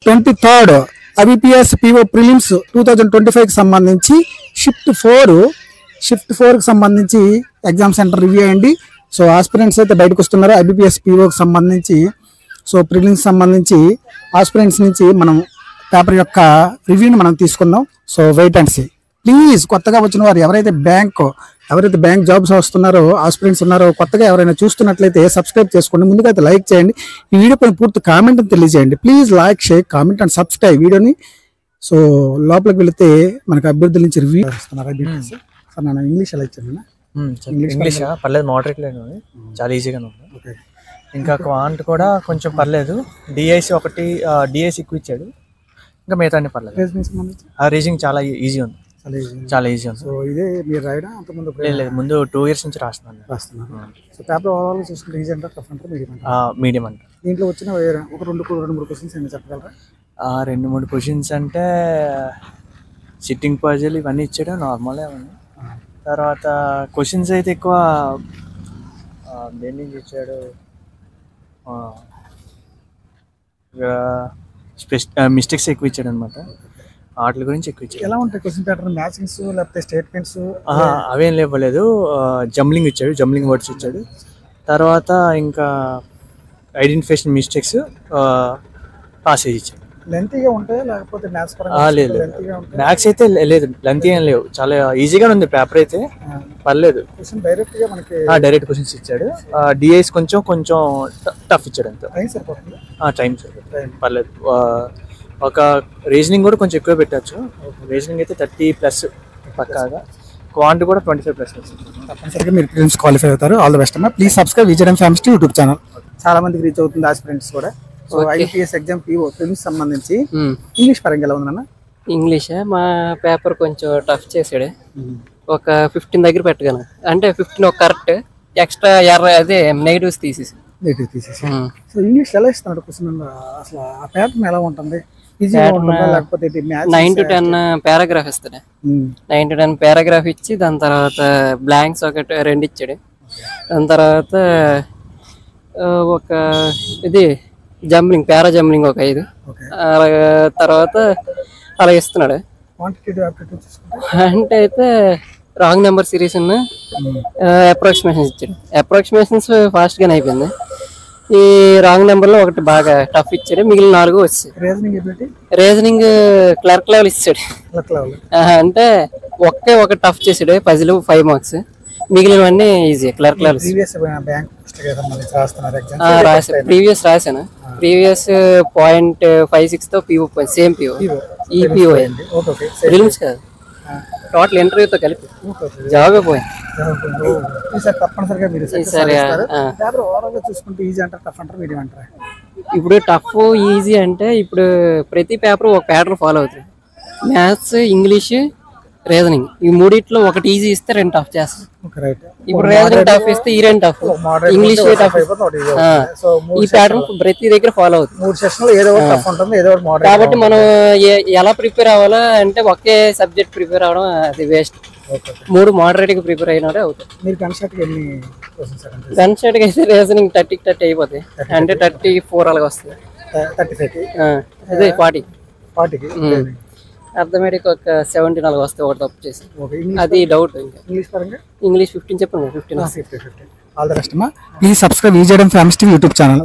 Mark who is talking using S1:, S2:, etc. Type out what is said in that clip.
S1: 23rd IBPS PO prelims 2025 కి సంబంధించి shift 4 కి సంబంధించి ఎగ్జామ్ సెంటర్ రివ్యూ అయ్యండి. సో ఆస్పిరెంట్స్ అయితే బయటకు వస్తున్నారు. IBPS PO కి సంబంధించి సో ప్రిలిమ్స్ సంబంధించి ఆస్పిరెంట్స్ నుంచి మనం పేపర్ యొక్క రివ్యూని మనం తీసుకుందాం. So wait and see. Please కొత్తగా వచ్చిన వారు ఎవరైతే బ్యాంక్ జాబ్స్ వస్తున్నారో ఆస్పిరెంట్స్ ఉన్నారో కొత్తగా ఎవరైనా చూస్తున్నట్లయితే సబ్స్క్రైబ్ చేసుకోండి. ముందుగా అయితే లైక్ చేయండి. ఈ వీడియో పైన పూర్తి కామెంట్ తెలియజేయండి. Please like, share, comment and subscribe వీడియోని. సో లోపలికి వెళితే మనకు అభ్యర్థుల నుంచి రివ్యూ ఇస్తున్నారు. సార్ నేను ఇంగ్లీష్ ఎలా ఇచ్చాను?
S2: ఇంగ్లీష్ పర్లేదు, మోడరేట్ లేదు, చాలా ఈజీగానే ఉంది. ఇంకా క్వాంట్ కూడా కొంచెం పర్లేదు. డిఐసి ఎక్కువ ఇచ్చాడు. ఇంకా మిగతా అన్ని పర్లేదు. రీజనింగ్ చాలా ఈజీ ఉంది.
S1: సో ఇదే మీరు రాయడం అంతకుముందు?
S2: లేదు, ముందు 2 years నుంచి రాస్తున్నాను.
S1: సో పేపర్ ఓవరాల్ చూసుకుంటే ఈజీ అంటారు, టఫ్ అంటారు,
S2: మీడియం అంటారు.
S1: దీంట్లో వచ్చిన ఒక 2-3 క్వశ్చన్స్ ఏమైనా చెప్పగలరా?
S2: 2-3 క్వశ్చన్స్ అంటే సిట్టింగ్ పజిల్ ఇవన్నీ ఇచ్చాడు, నార్మల్ అవన్నీ. తర్వాత క్వశ్చన్స్ అయితే ఎక్కువ దేని నుంచి ఇచ్చాడు, మిస్టేక్స్ ఎక్కువ ఇచ్చాడు అనమాట. వాటి గురించి ఎక్కువ ఇచ్చాడు.
S1: ఎలా ఉంటాయి క్వశ్చన్ ప్యాటర్న్? మ్యాచింగ్స్ లేకపోతే స్టేట్మెంట్స్
S2: అవేం లేవలేదు. జంబ్లింగ్ ఇచ్చాడు, జంబ్లింగ్ వర్డ్స్ ఇచ్చాడు. తర్వాత ఇంకా ఐడెంటిఫికేషన్ మిస్టేక్స్, పాసేజ్ ఇచ్చాడు.
S1: లెంతీగా ఉంటాయి లేకపోతే మ్యాథ్స్ పరంగా?
S2: లేదు, మ్యాథ్స్ అయితే లేదు, లెంతీ ఏం లేవు, చాలా ఈజీగా ఉంది పేపర్ అయితే, పర్లేదు. డైరెక్ట్ క్వశ్చన్స్ ఇచ్చాడు. డిఐస్ కొంచెం టఫ్ ఇచ్చాడు అంత. టైం పర్లేదు. ఒక రీజనింగ్ కూడా కొంచెం ఎక్కువ పెట్టచ్చు. రీజనింగ్ అయితే 30+ పక్కాగా. క్వాంట్ కూడా 25+.
S1: తప్పనిసరిగా మీరు ప్రిలిమ్స్ క్వాలిఫై అవుతారు. ఆల్ ది బెస్ట్ అమ్మా. ప్లీజ్ సబ్స్క్రైబ్ విజయడం ఫ్యామిలీ యూట్యూబ్ ఛానల్. చాలా మందికి రీచ్ అవుతుంది ఆస్పిరెంట్స్ కూడా. So IBPS exam PO prelims సంబంధించి ఇంగ్లీష్ పరంగా ఎలా ఉందన్న?
S3: ఇంగ్లీష్ మా పేపర్ కొంచెం టఫ్ చేసాడు. ఒక 15 దగ్గర పెట్టగలను, అంటే 15 ఒక కరెక్ట్, ఎక్స్ట్రా అదే నెగిటివ్స్ తీసేసి.
S1: సో ఇంగ్లీష్ ఎలా ఇస్తున్నాడు క్వశ్చన్? అసలు ఆ ప్యాటర్న్ ఎలా ఉంటుంది?
S3: 9 to 10 పారాగ్రాఫ్ ఇస్తాడు. 9 to 10 పారాగ్రాఫ్ ఇచ్చి దాని తర్వాత బ్లాంక్స్ 2 ఇచ్చాడు. దాని తర్వాత ఒక ఇది పారా జంబ్లింగ్ ఒక 5. తర్వాత అలా ఇస్తున్నాడు. అంటే అయితే రాంగ్ నెంబర్ సిరీస్ అప్రాక్సిమేషన్స్ ఇచ్చాడు. అప్రాక్సిమేషన్స్ ఫాస్ట్ గానే అయిపోయింది. ఈ రాంగ్ నెంబర్ లో ఒకటి బాగా టఫ్ ఇచ్చాడు, మిగిలిన 4 వచ్చాయి. రీజనింగ్ క్లర్క్ లెవెల్ ఇచ్చాడు. అంటే ఒక టఫ్ చేసాడు, పజిల్ 5 మార్క్స్, మిగిలినవన్నీ ఈజీ క్లర్క్ లెవెల్. ప్రీవియస్ రాశాను. ప్రీవియస్ 0.56 తో PO సేమ్ PO ఈ PO ప్రిలిమ్స్ కాదు, టోటల్ ఇంటర్వ్యూతో కలిపి జాబే పోయింది. ఇప్పుడు టఫ్ ఈజీ అంటే ఇప్పుడు ప్రతి పేపర్ ఒక ప్యాటర్న్ ఫాలో అవుతుంది. మ్యాథ్స్, ఇంగ్లీష్, రీజనింగ్ ఈ మూడిట్లో ఒకటి ఈజీ ఇస్తే 2 టఫ్ చేస్తాం. ఇప్పుడు రీజనింగ్ టఫ్ ఇస్తే ఈ 2 టఫ్, ఇంగ్లీష్ టఫ్. ఈ ప్యాటర్న్ ప్రతి దగ్గర ఫాలో అవుతుంది. కాబట్టి మనం ఎలా ప్రిపేర్ అవ్వాలా అంటే ఒకే సబ్జెక్ట్ ప్రిపేర్ అవ్వడం అది వేస్ట్. 3 మోడరేట్ గా ప్రిపేర్ అయినాడే అవుతాయి. గన్ షాట్ అయితే రీజనింగ్ 30 అయిపోతాయి, అంటే 34 అలాగ వస్తుంది. అదే 40 అర్థమెటిక్ ఒక 70 అలాగ వస్తాయి ఒకటి తప్పు చేసి. అది డౌట్. ఇంగ్లీష్ 15 చెప్పండి. 15.
S1: ప్లీజ్ సబ్స్క్రైబ్ విజయడం ఫ్యామిలీ యూట్యూబ్ ఛానల్.